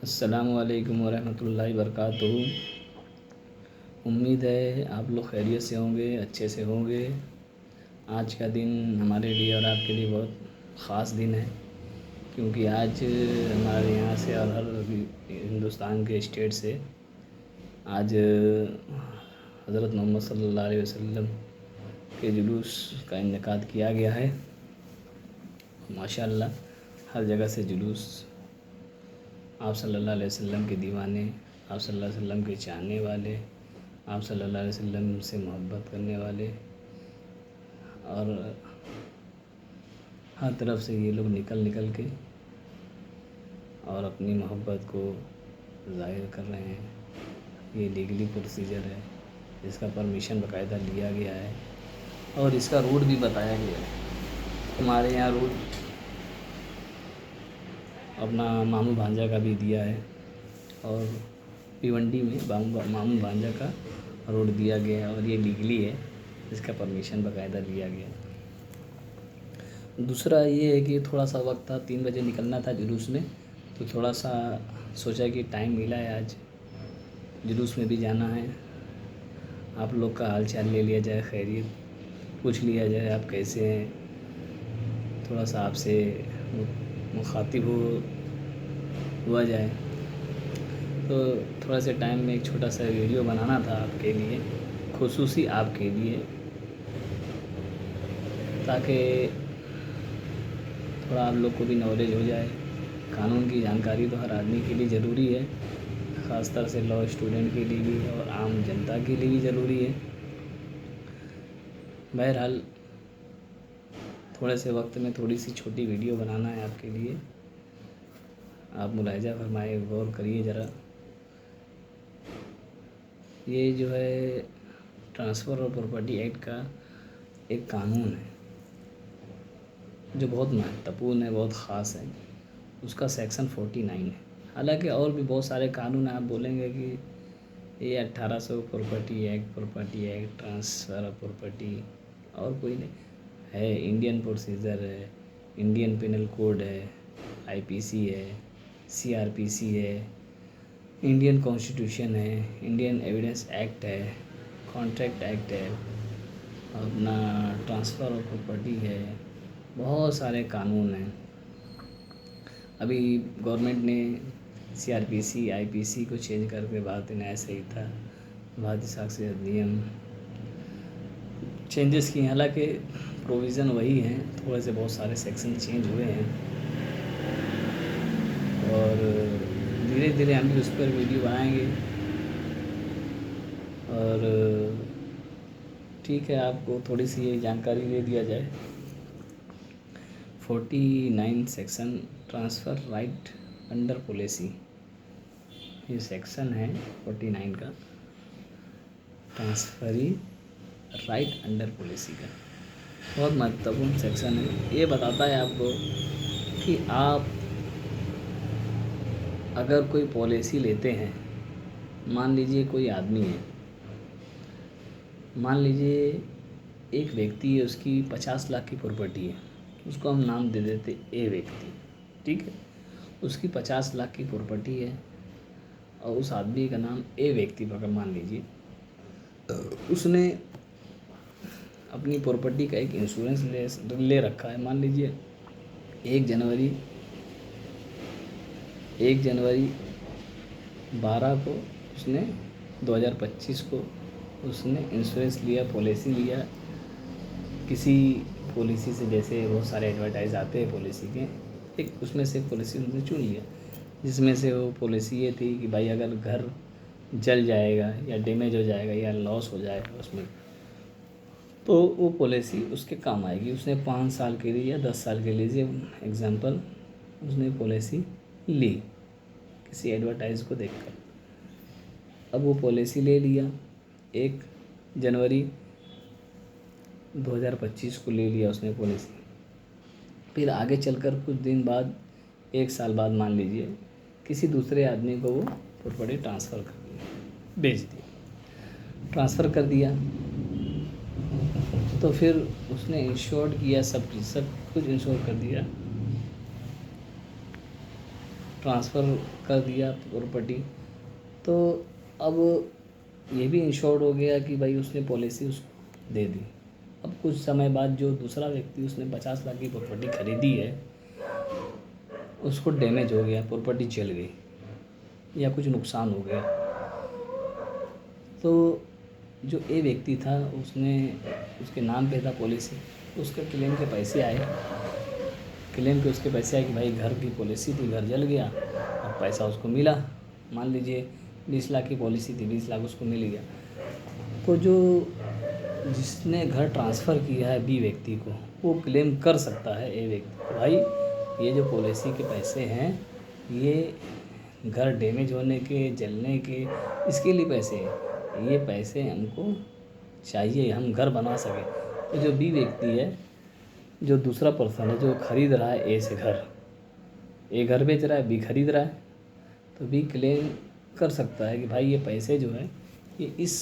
अस्सलामुअलैकुम वरहमतुल्लाहि वबरकातुहू। उम्मीद है आप लोग खैरियत से होंगे, अच्छे से होंगे। आज का दिन हमारे लिए और आपके लिए बहुत ख़ास दिन है, क्योंकि आज हमारे यहाँ से और हर हिंदुस्तान के स्टेट से आज हज़रत मोहम्मद सल्लल्लाहु अलैहि वसल्लम के जुलूस का इनेकाद किया गया है। माशाअल्लाह हर जगह से जुलूस आप सल्लल्लाहु अलैहि वसल्लम के दीवाने, आप सल्लल्लाहु अलैहि वसल्लम के चाहने वाले, आप सल्लल्लाहु अलैहि वसल्लम से मोहब्बत करने वाले, और हर तरफ से ये लोग निकल के और अपनी मोहब्बत को ज़ाहिर कर रहे हैं। ये लीगली प्रोसीजर है, इसका परमिशन बाकायदा लिया गया है और इसका रूट भी बताया गया है। हमारे यहाँ रूट अपना मामू भांजा का भी दिया है और भिवंडी में मामू भांजा का रोड दिया गया है और ये लीगली है, इसका परमिशन बाकायदा लिया गया है। दूसरा ये है कि थोड़ा सा वक्त था, 3 बजे निकलना था जुलूस में, तो थोड़ा सा सोचा कि टाइम मिला है, आज जुलूस में भी जाना है। आप लोग का हाल चाल ले लिया जाए, खैरियत पूछ लिया जाए, आप कैसे हैं, थोड़ा सा आपसे मुखातिब हुआ जाए। तो थोड़ा से टाइम में एक छोटा सा वीडियो बनाना था आपके लिए, खुसूसी आपके लिए, ताकि थोड़ा आप लोग को भी नॉलेज हो जाए। कानून की जानकारी तो हर आदमी के लिए ज़रूरी है, ख़ासतौर से लॉ स्टूडेंट के लिए भी और आम जनता के लिए भी ज़रूरी है। बहरहाल थोड़े से वक्त में थोड़ी सी छोटी वीडियो बनाना है आपके लिए, आप मुलाहिजा फरमाए, गौर करिए ज़रा। ये जो है ट्रांसफ़र और प्रॉपर्टी एक्ट का एक कानून है जो बहुत महत्वपूर्ण है, बहुत ख़ास है। उसका सेक्शन 49 है। हालांकि और भी बहुत सारे कानून आप बोलेंगे कि ये 1800 property act, transfer of property, और कोई नहीं है। इंडियन प्रोसीजर है, इंडियन पिनल कोड है, आईपीसी है, सीआरपीसी है, इंडियन कॉन्स्टिट्यूशन है, इंडियन एविडेंस एक्ट है, कॉन्ट्रैक्ट एक्ट है, अपना ट्रांसफ़र ऑफ प्रॉपर्टी है, बहुत सारे कानून हैं। अभी गवर्नमेंट ने सीआरपीसी आईपीसी को चेंज करके भारतीय न्याय संहिता, भारतीय साक्ष्य अधिनियम चेंजेस किए। हालांकि प्रोविज़न वही हैं, थोड़े से बहुत सारे सेक्शन चेंज हुए हैं और धीरे धीरे हम भी उस पर वीडियो बनाएंगे। और ठीक है, आपको थोड़ी सी ये जानकारी दे दिया जाए। 49 section transfer right under policy, ये सेक्शन है 49 का, ट्रांसफरी राइट अंडर पॉलिसी का बहुत महत्वपूर्ण सेक्शन है। ये बताता है आपको कि आप अगर कोई पॉलिसी लेते हैं, मान लीजिए कोई आदमी है, मान लीजिए एक व्यक्ति है, उसकी 50 लाख की प्रॉपर्टी है, उसको हम नाम दे देते ए व्यक्ति, ठीक है। उसकी 50 लाख की प्रॉपर्टी है और उस आदमी का नाम ए व्यक्ति पर मान लीजिए, उसने अपनी प्रॉपर्टी का एक इंश्योरेंस ले रखा है। मान लीजिए 1 जनवरी 12 को उसने 2025 को उसने इंश्योरेंस लिया, पॉलिसी लिया किसी पॉलिसी से। जैसे बहुत सारे एडवर्टाइज आते हैं पॉलिसी के, एक उसमें से पॉलिसी उन्होंने चुन लिया, जिसमें से वो पॉलिसी ये थी कि भाई अगर घर जल जाएगा या डैमेज हो जाएगा या लॉस हो जाएगा उसमें, तो वो पॉलिसी उसके काम आएगी। उसने 5 साल के लिए या 10 साल के लिए एग्जांपल उसने पॉलिसी ली किसी एडवर्टाइज को देखकर। अब वो पॉलिसी ले लिया 1 जनवरी 2025 को ले लिया उसने पॉलिसी। फिर आगे चलकर कुछ दिन बाद, 1 साल बाद मान लीजिए, किसी दूसरे आदमी को वो प्रॉपर्टी ट्रांसफ़र कर दी, बेच दी, ट्रांसफ़र कर दिया। तो फिर उसने इंश्योर्ड किया, सब कुछ इंश्योर कर दिया ट्रांसफ़र कर दिया प्रॉपर्टी, तो अब ये भी इंश्योर्ड हो गया कि भाई उसने पॉलिसी उसको दे दी। अब कुछ समय बाद जो दूसरा व्यक्ति उसने 50 लाख की प्रॉपर्टी खरीदी है, उसको डैमेज हो गया, प्रॉपर्टी जल गई या कुछ नुकसान हो गया, तो जो ए व्यक्ति था उसने उसके नाम पे था पॉलिसी, उसके क्लेम के पैसे आए, क्लेम पे उसके पैसे आए कि भाई घर की पॉलिसी थी, घर जल गया, अब पैसा उसको मिला। मान लीजिए 20 लाख की पॉलिसी थी, 20 लाख उसको मिल गया। तो जो जिसने घर ट्रांसफ़र किया है बी व्यक्ति को, वो क्लेम कर सकता है ए व्यक्ति, भाई ये जो पॉलिसी के पैसे हैं ये घर डैमेज होने के, जलने के, इसके लिए पैसे हैं, ये पैसे हमको चाहिए, हम घर बना सकें। तो जो बी व्यक्ति है, जो दूसरा पर्सन है जो ख़रीद रहा है ए से घर, ए घर बेच रहा है, बी खरीद रहा है, तो बी क्लेम कर सकता है कि भाई ये पैसे जो है ये इस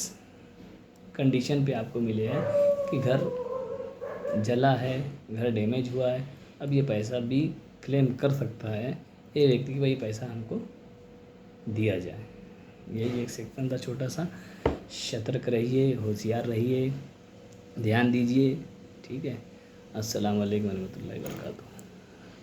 कंडीशन पे आपको मिले हैं कि घर जला है, घर डैमेज हुआ है। अब ये पैसा बी क्लेम कर सकता है ए व्यक्ति की भाई पैसा हमको दिया जाए। यही एक सेक्शन था छोटा सा। सतर्क रहिए, होशियार रहिए, ध्यान दीजिए। ठीक है। अस्सलाम वालेकुम रहमतुल्लाहि व बरकातहू।